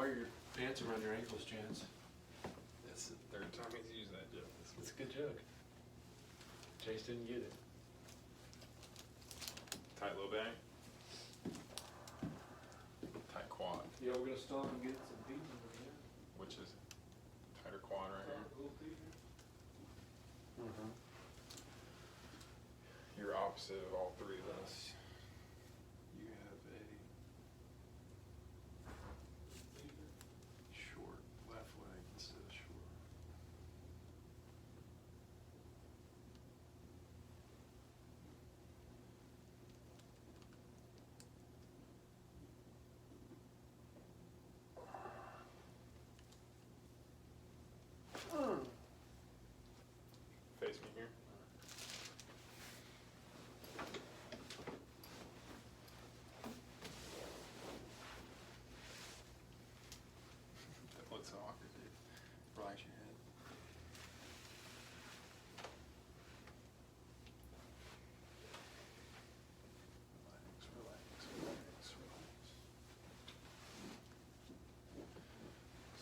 wear your pants around your ankles, Chance. That's the third time he's used that joke this That's week. a good joke. Chase didn't get it. Tight low bang. Tight quad, Yeah, we're gonna stop and get some pizza over here. which is tighter quad right here. Mm-hmm. You're opposite of all three of us. You have a short left leg instead of short. Face me here. That looks so awkward, dude. Relax your head. Relax, relax, relax.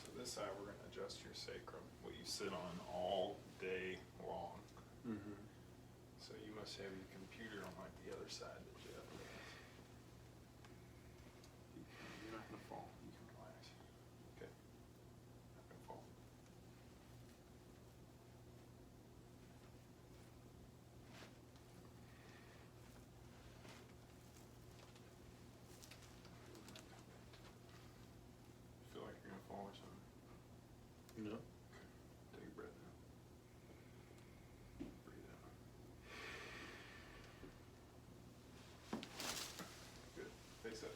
So this side, we're gonna adjust your sacrum, what you sit on all day long. Mm-hmm. So you must have your computer on like the other side that Jeff has. You're not gonna fall. You can relax. Okay. Not gonna fall. Feel like you're gonna fall or something. No. Take a breath out. Breathe out. Good. Face up.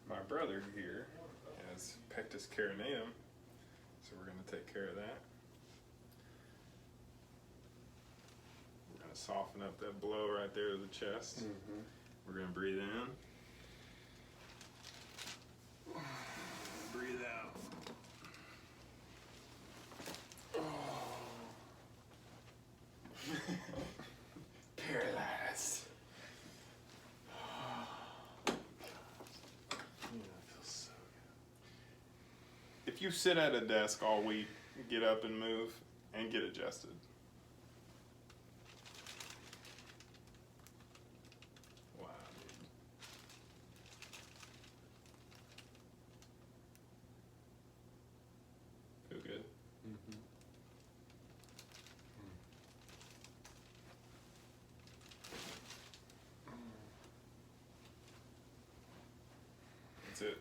My brother here has pectus carinatum, so we're going to take care of that. We're going to soften up that blow right there to the chest. Mm-hmm. We're going to breathe in. Breathe out. Paralyzed. If you sit at a desk all week, get up and move and get adjusted. Wow, dude. Feel good? Mm-hmm. That's it.